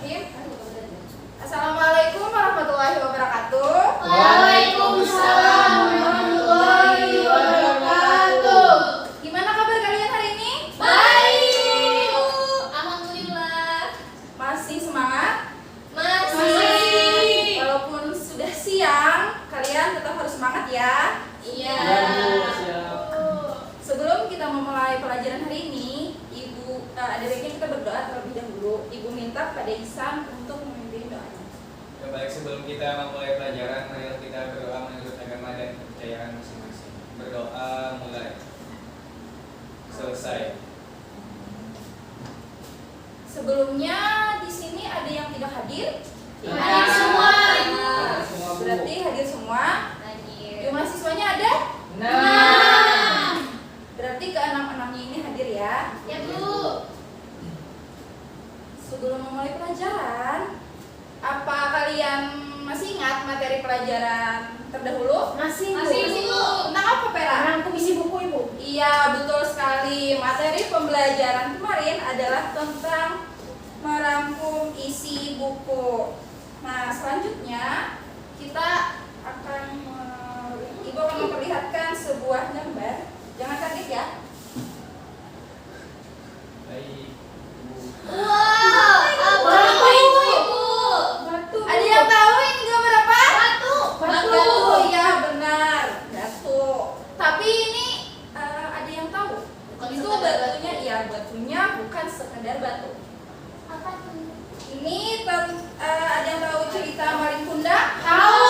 Bismillahirrahmanirrahim. Assalamualaikum warahmatullahi wabarakatuh. Waalaikumsalam warahmatullahi wabarakatuh. Gimana kabar kalian hari ini? Baik. Alhamdulillah. Masih semangat? Masih. Walaupun sudah siang, kalian tetap harus semangat ya. Iya. Sebelum kita memulai pelajaran hari ini, ada baiknya kita berdoa terlebih dahulu. Ibu minta pada Ihsan untuk memimpin doanya. Ya, baik, sebelum kita memulai pelajaran, mari kita berdoa menurut agama dan kepercayaan masing-masing. Berdoa mulai. Selesai. Sebelumnya di sini ada yang tidak hadir? Hadir semua, Ibu. Hadir semua, Bu. Berarti hadir semua. Hadir. Jumlah siswanya ada? Nah. Berarti keenam-enamnya ini hadir ya. Ya, Bu. Sebelum memulai pelajaran, apa kalian masih ingat materi pelajaran terdahulu? Masih, Bu. Tentang apa, Pera? Merangkum isi buku, Ibu. Iya, betul sekali. Materi pembelajaran kemarin adalah tentang merangkum isi buku. Nah, selanjutnya kita akan Ibu akan memperlihatkan sebuah gambar. Jangan kaget ya. Baik, Bu. Wow, apa itu, Ibu? Batu. Ada yang tahu ini gambar apa? Batu. Batu. Iya, benar. Batu. Tapi ini ada yang tahu? Bukan Itu sekedar batunya, batu. iya, batunya bukan sekedar batu. Apa itu? Ini ada yang tahu cerita Malin Kundang? Tahu.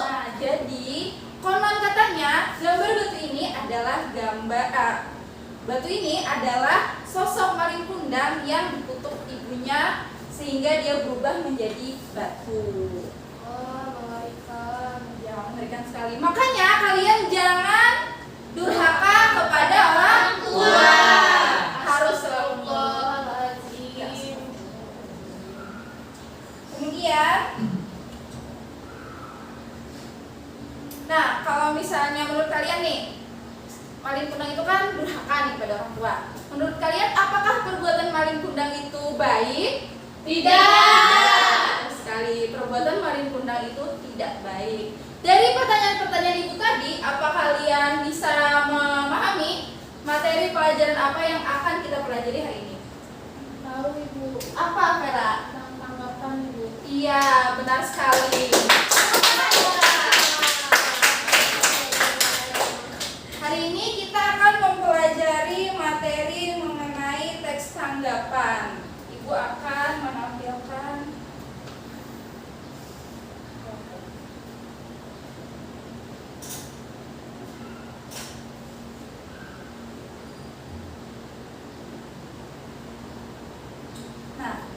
Nah, jadi konon katanya gambar batu ini adalah batu ini adalah sosok Malin Kundang yang dikutuk ibunya sehingga dia berubah menjadi batu. Oh, mengerikan. Ya, mengerikan sekali. Makanya kalian jangan durhaka kepada orang tua. Harus selalu Astagfirullahaladzim. Kemudian, nah kalau misalnya menurut kalian nih, Malin Kundang itu kan durhaka nih pada orang tua. Menurut kalian apakah perbuatan Malin Kundang itu baik? Tidak. Sekali, perbuatan Malin Kundang itu tidak baik. Dari pertanyaan-pertanyaan ibu tadi, apa kalian bisa memahami materi pelajaran apa yang akan kita pelajari hari ini? Tahu, Ibu. Apa, Vera? Tanggapan, Ibu. Iya, benar sekali. Hari ini kita akan mempelajari materi mengenai teks tanggapan. Ibu akan menampilkan Nah,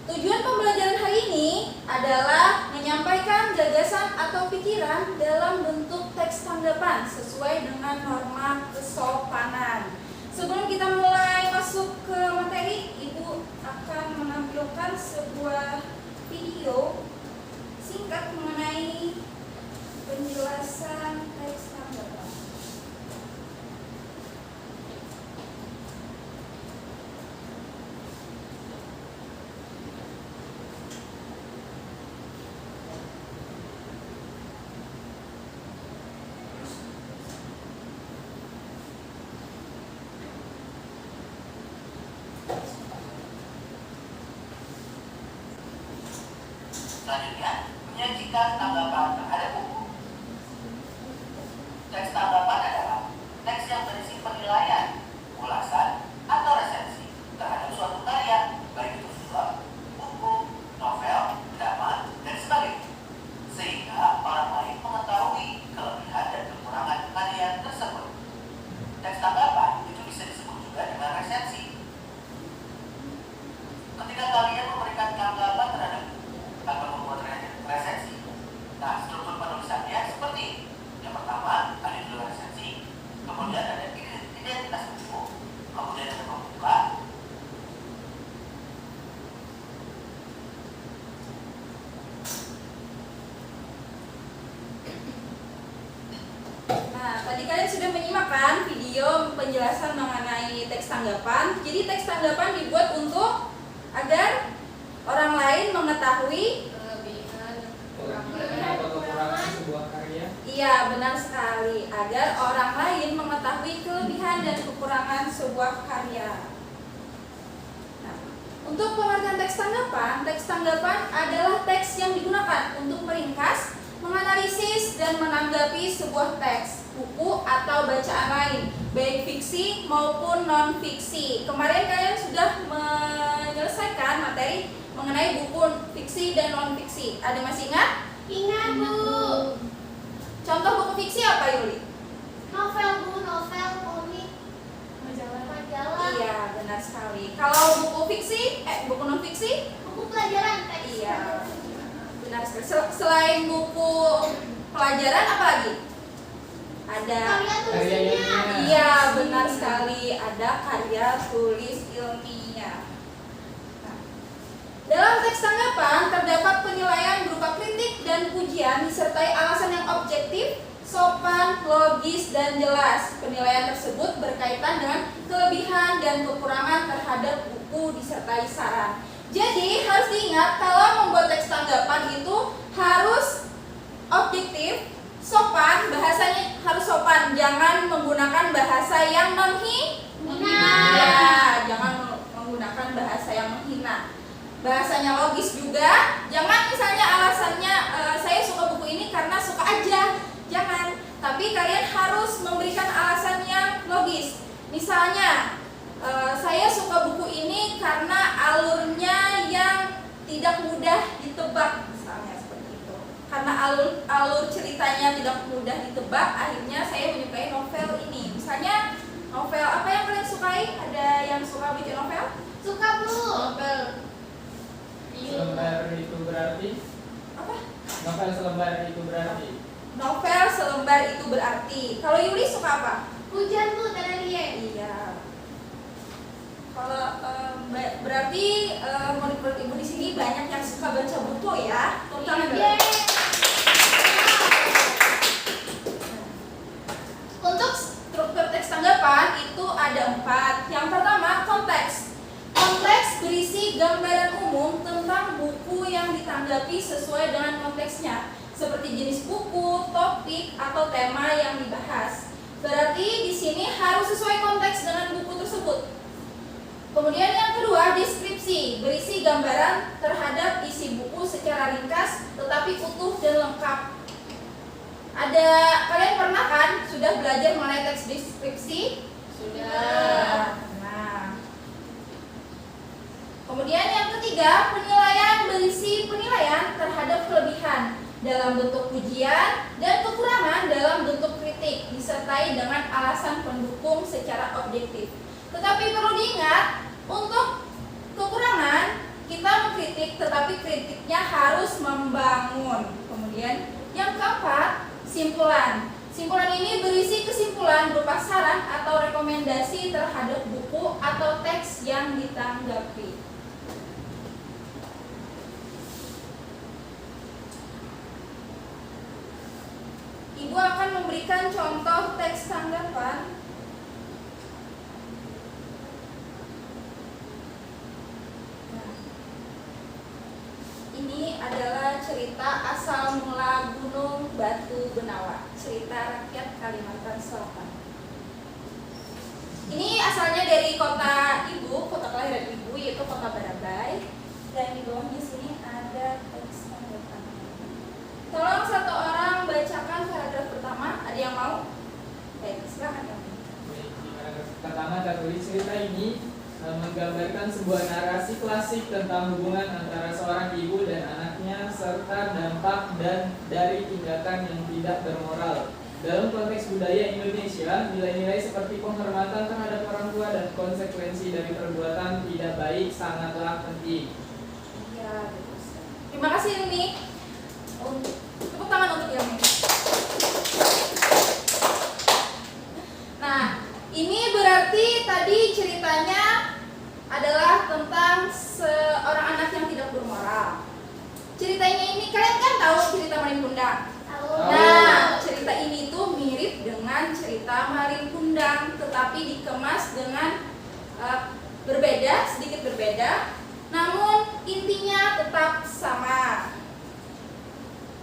tujuan pembelajaran hari ini adalah menyampaikan gagasan atau pikiran dalam bentuk teks tanggapan sesuai dengan norma kesopanan. Sebelum kita mulai masuk ke materi, Ibu akan menampilkan sebuah video singkat mengenai penjelasan teks tanggapan. Selanjutnya, menyajikan tanggapan terhadap buku. Teks tanggapan adalah teks yang berisi penilaian, ulasan, atau resensi terhadap suatu karya, baik itu film, buku, novel, drama, dan sebagainya. Sehingga orang lain mengetahui kelebihan dan kekurangan karya tersebut. Teks tanggapan itu bisa disebut juga dengan resensi. Ketika kalian memberikan tanggapan terhadap atau membuat resensi, nah struktur penulisannya seperti ini. Yang pertama ada judul resensi, kemudian ada identitas buku, kemudian ada pembuka. Nah, tadi kalian sudah menyimak kan video penjelasan mengenai teks tanggapan. Jadi teks tanggapan dibuat untuk agar Untuk pengertian teks tanggapan adalah teks yang digunakan untuk meringkas, menganalisis, dan menanggapi sebuah teks, buku, atau bacaan lain, baik fiksi maupun non-fiksi. Kemarin kalian sudah menyelesaikan materi mengenai buku fiksi dan non-fiksi. Ada masih ingat? Ingat Bu. Contoh buku fiksi apa, Yuli? Novel Bu, novel, komik, majalah. Iya, benar sekali. Kalau buku fiksi, buku non-fiksi? Buku pelajaran teks. Iya, benar sekali. Selain buku pelajaran, apa lagi? Ada. Karya tulis Karya ilmiah. ilmiah. Iya, benar sekali. Ada karya tulis ilmiah. Nah, dalam teks tanggapan terdapat penilaian berupa kritik dan pujian disertai alasan yang objektif, sopan, logis, dan jelas. Penilaian tersebut berkaitan dengan kelebihan dan kekurangan terhadap buku disertai saran. Jadi harus diingat kalau membuat teks tanggapan itu harus objektif, sopan, bahasanya harus sopan, jangan menggunakan bahasa yang menghina. Ya, jangan menggunakan bahasa yang menghina. Bahasanya logis juga, jangan misalnya alasannya saya suka buku ini karena suka aja, jangan. Tapi kalian harus memberikan alasan yang logis. Misalnya, saya suka buku ini karena alurnya yang tidak mudah ditebak, misalnya seperti itu. Karena alur ceritanya tidak mudah ditebak, akhirnya saya menyukai novel ini. Misalnya, novel apa yang kalian sukai? Ada yang suka baca novel? Suka Bu. Novel. Selembar itu berarti? Apa? Novel selembar itu berarti? Novel selembar itu berarti. Kalau Yuli suka apa? Hujan Bu, Teralie. Iya. Kalau berarti menurut ibu di sini banyak yang suka baca buku ya, terutama Yeay. Untuk struktur teks tanggapan itu ada 4. Yang pertama, konteks. Konteks berisi gambaran umum tentang buku yang ditanggapi sesuai dengan konteksnya, seperti jenis buku, topik, atau tema yang dibahas. Berarti di sini harus sesuai konteks dengan buku tersebut. Kemudian yang kedua, deskripsi, berisi gambaran terhadap isi buku secara ringkas tetapi utuh dan lengkap. Kalian pernah kan sudah belajar mengenai teks deskripsi? Sudah. Nah. Kemudian yang ketiga, penilaian, berisi penilaian terhadap kelebihan dalam bentuk pujian dan kekurangan dalam bentuk kritik disertai dengan alasan pendukung secara objektif. Tetapi perlu diingat, untuk kekurangan kita mengkritik tetapi kritiknya harus membangun. Kemudian yang keempat, simpulan. Simpulan ini berisi kesimpulan berupa saran atau rekomendasi terhadap buku atau teks yang ditanggapi. Ibu akan memberikan contoh teks tanggapan. Nah, ini adalah cerita asal mula Gunung Batu Benawa, cerita rakyat Kalimantan Selatan. Ini asalnya dari kota ibu, kota kelahiran ibu, yaitu kota Barabai. Dan di bawahnya sini ada teks tanggapan. Tolong satu orang bacakan paragraf pertama. Ada yang mau? Baik, silakan kamu. Di paragraf pertama tertulis cerita ini menggambarkan sebuah narasi klasik tentang hubungan antara seorang ibu dan anaknya serta dampak dan dari tindakan yang tidak bermoral. Dalam konteks budaya Indonesia, nilai-nilai seperti penghormatan terhadap orang tua dan konsekuensi dari perbuatan tidak baik sangatlah penting. Iya, betul. Terima kasih Ilmi. Tepuk tangan untuk Ilmi. Nah, ini berarti tadi ceritanya adalah tentang seorang anak yang tidak bermoral. Ceritanya ini kalian kan tahu cerita Malin Kundang. Nah, cerita ini tuh mirip dengan cerita Malin Kundang, tetapi dikemas dengan berbeda, sedikit berbeda, namun intinya tetap sama.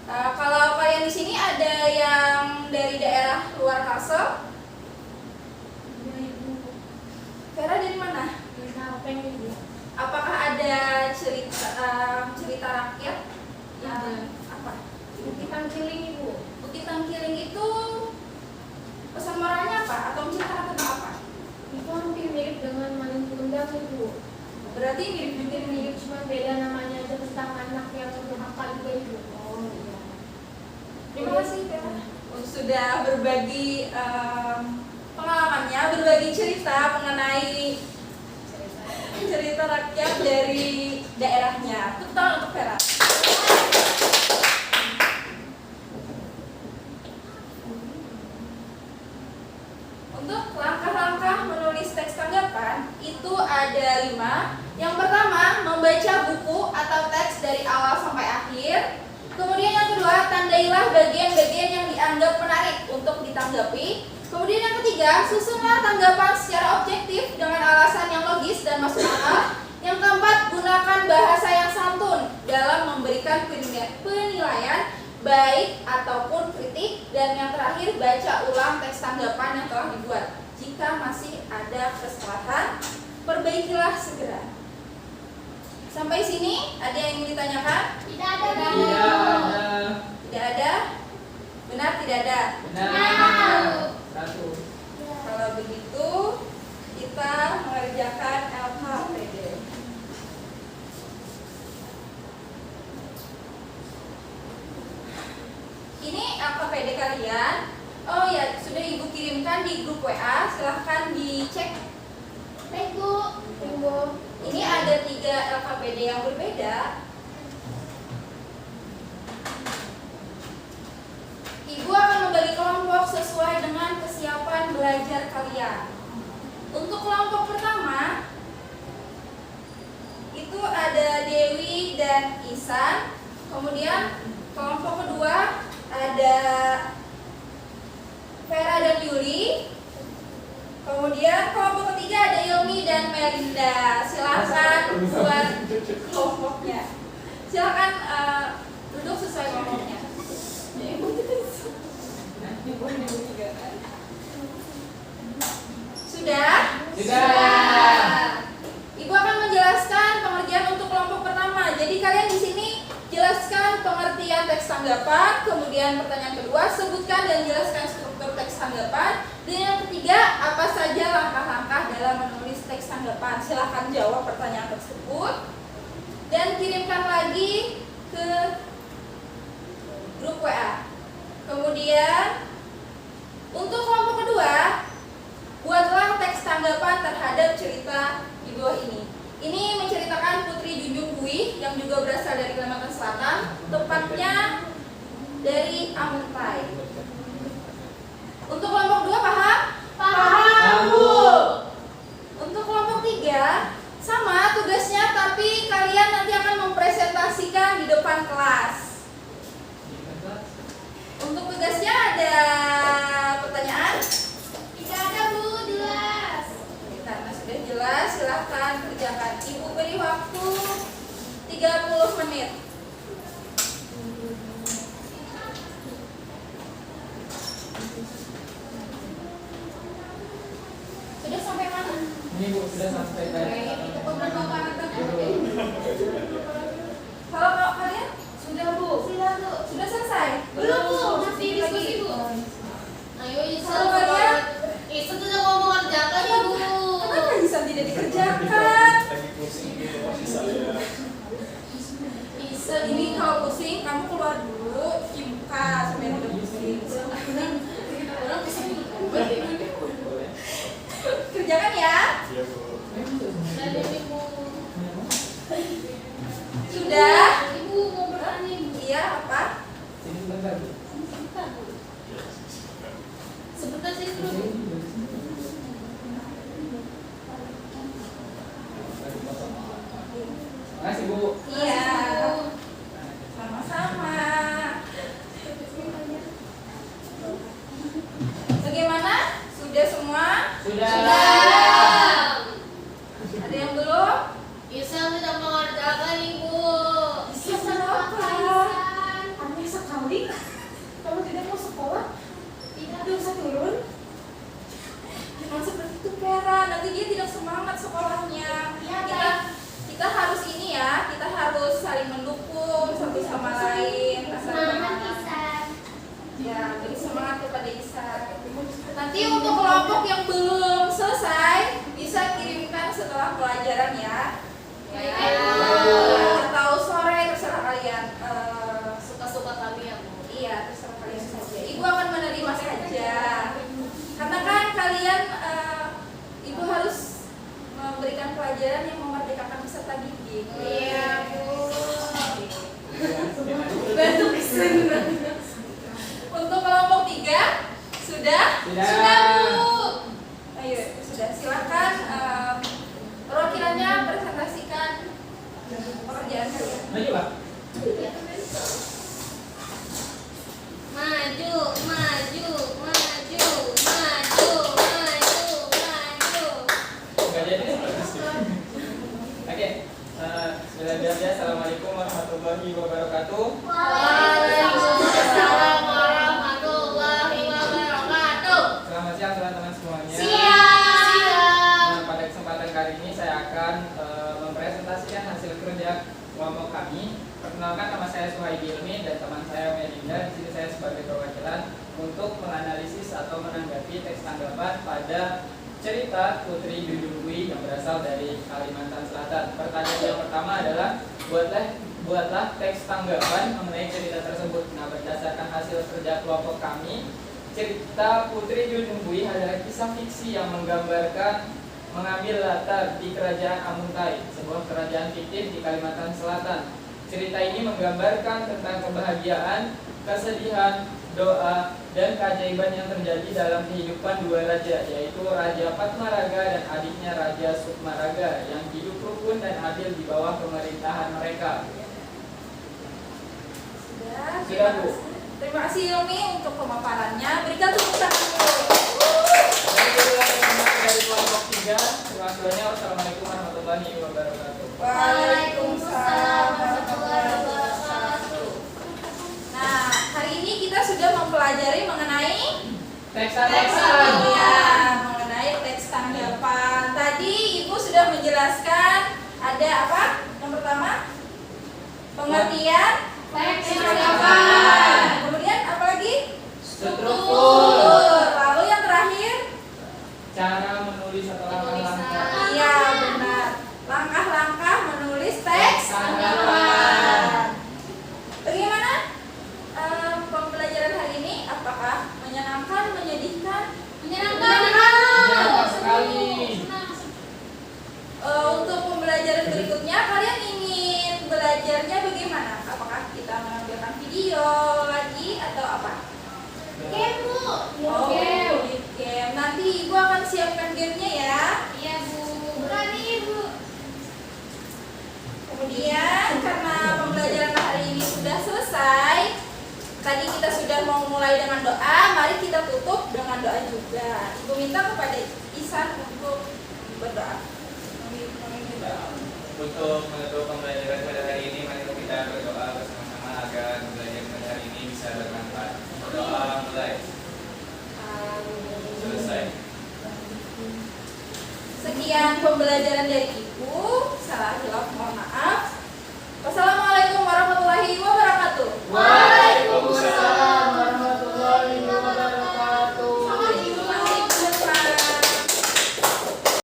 Kalau kalian di sini ada yang dari daerah luar Kalsel? Vera dari mana? Apakah ada cerita rakyat yang apa? Bukit Tangkiling Ibu. Bukit Tangkiling itu pesan moralnya apa? Atau menceritakan tentang apa? Itu hampir mirip dengan Malin Kundang Ibu. Berarti mirip-mirip. Mirip cuma beda namanya aja, tentang anak yang durhaka juga Ibu. Oh iya. Terima kasih Teh. Sudah berbagi pengalamannya, berbagi cerita mengenai cerita rakyat dari daerahnya. Tepuk tangan untuk Vera. Untuk langkah-langkah menulis teks tanggapan itu ada 5. Yang pertama, membaca buku atau teks dari awal sampai akhir. Kemudian yang kedua, tandailah bagian-bagian yang dianggap menarik untuk ditanggapi. Kemudian yang ketiga, susunlah tanggapan secara objektif dengan alasan yang logis dan masuk akal. Yang keempat, gunakan bahasa yang santun dalam memberikan penilaian baik ataupun kritik. Dan yang terakhir, baca ulang teks tanggapan yang telah dibuat. Jika masih ada kesalahan, perbaikilah segera. Sampai sini, ada yang ingin ditanyakan? Tidak ada Bu. Tidak ada. Tidak ada? Benar tidak ada? Benar. 1. Kalau begitu, kita mengerjakan LKPD. Ini LKPD kalian. Oh ya, sudah Ibu kirimkan di grup WA. Silahkan dicek. Baik Bu. Ibu. Ini ada 3 LKPD yang berbeda. Ibu akan membagi kelompok sesuai dengan kesiapan belajar kalian. Untuk kelompok pertama, itu ada Dewi dan Isan. Kemudian kelompok kedua ada Vera dan Yuli. Kemudian kelompok ketiga ada Ilmi dan Melinda. Silakan buat kelompoknya. Silakan duduk sesuai kelompoknya. Sudah? Sudah. Ibu akan menjelaskan pengerjaan untuk kelompok pertama. Jadi kalian di sini jelaskan pengertian teks tanggapan, kemudian pertanyaan kedua, sebutkan dan jelaskan struktur teks tanggapan, dan yang ketiga, apa saja langkah-langkah dalam menulis teks tanggapan. Silahkan jawab pertanyaan tersebut dan kirimkan lagi ke grup WA. Kemudian untuk kelompok kedua, buatlah teks tanggapan terhadap cerita di bawah ini. Ini menceritakan Putri Junjung Bui yang juga berasal dari Kalimantan Selatan, tepatnya dari Amuntai. Untuk kelompok 2 paham? Paham Bu. Untuk kelompok 3 sama tugasnya, tapi kalian nanti akan mempresentasikan di depan kelas. Untuk tugasnya ada pertanyaan? Tidak ada Bu, jelas. Karena sudah jelas, silahkan kerjakan. Ibu beri waktu 30 menit. Sudah sampai mana? Ini Bu sudah sampai tadi. Kalau kalian Sudah Bu. sudah selesai? Belum Bu, masih diskusi Bu. Ayo Kalau kalian, Itu sudah ngomong kerjakan ya Bu. kenapa bisa tidak dikerjakan? Ini kalau pusing, kamu keluar dulu, buka sampai udah pusing. Orang pusing. Kerjakan ya. Sudah Bu. Sudah? Ibu mau bertanya Ibu. Iya, apa? Sini sebentar Bu. Sebentar Bu. Sebentar sih Bu. Makasih Bu. Iya. Sama-sama. Bagaimana? Sudah semua? Sudah. Ada yang belum? Isa tidak mengerjakan Ibu. Bisa kenapa? Aneh sekali. Kamu tidak mau sekolah? Tidak bisa turun? Jangan seperti itu Vera. Nanti dia tidak semangat sekolahnya. Iya, Kita harus ini ya. Kita harus Iya, Bu. Batuk senang. Untuk kelompok 3 sudah? Sudah. Bu. Ayo, sudah. Silakan perwakilannya presentasikan pekerjaan kalian. Maju, Pak. Maju, maju, maju, maju, maju, maju. Nggak jadi. Oke. Bismillahirrahmanirrahim. Assalamualaikum warahmatullahi wabarakatuh. Waalaikumsalam warahmatullahi wabarakatuh. Selamat siang teman-teman semuanya. Siap. Nah, pada kesempatan kali ini saya akan mempresentasikan hasil kerja kelompok kami. Perkenalkan, nama saya Suhaidi Ilmi dan teman saya Melinda. Di sini saya sebagai perwakilan untuk menganalisis atau menanggapi teks tanggapan pada cerita Putri Duyung yang berasal dari Kalimantan Selatan. Pertanyaan yang pertama adalah buatlah teks tanggapan mengenai cerita tersebut. Nah, berdasarkan hasil kerja kelompok kami, cerita Putri Duyung adalah kisah fiksi yang menggambarkan mengambil latar di Kerajaan Amuntai, sebuah kerajaan fiktif di Kalimantan Selatan. Cerita ini menggambarkan tentang kebahagiaan, kesedihan, doa, dan keajaiban yang terjadi dalam kehidupan dua raja, yaitu Raja Patmaraga dan adiknya Raja Sukmaraga, yang hidup rukun dan adil di bawah pemerintahan mereka. Sudah, Bu. Terima kasih Ilmi untuk pemaparannya. Berikan tepuk tangan. Dan itulah teman-teman dari kelompok 3. Terima kasih. Wassalamualaikum warahmatullahi wabarakatuh. Waalaikumsalam warahmatullahi wabarakatuh. Nah, hari ini kita sudah mempelajari mengenai Teks teks tanggapan. ya, mengenai teks tanggapan. Tadi Ibu sudah menjelaskan ada apa? Yang pertama, pengertian Teks tanggapan. Kemudian apa lagi? Struktur. Lalu yang terakhir, Cara menulis atau langkah-langkah. iya benar. Langkah-langkah menulis teks Tanggapan. Bagaimana pembelajaran hari ini? Apakah menyenangkan, menyedihkan? Menyenangkan sekali. Untuk pembelajaran berikutnya kalian ingin belajarnya bagaimana? Apakah kita menampilkan video lagi atau apa? Game, Bu. Oh, Game. game. Nanti Ibu akan siapkan gamenya ya. Iya, Bu. Berani, Ibu. Kemudian karena pembelajaran hari ini sudah selesai, tadi kita sudah mau mulai dengan doa, mari kita tutup dengan doa juga. Ibu minta kepada Isan untuk berdoa. Untuk menutup pembelajaran pada hari ini, mari kita berdoa bersama-sama agar pembelajaran pada hari ini bisa bermanfaat. Doa mulai. Selesai. Sekian pembelajaran dari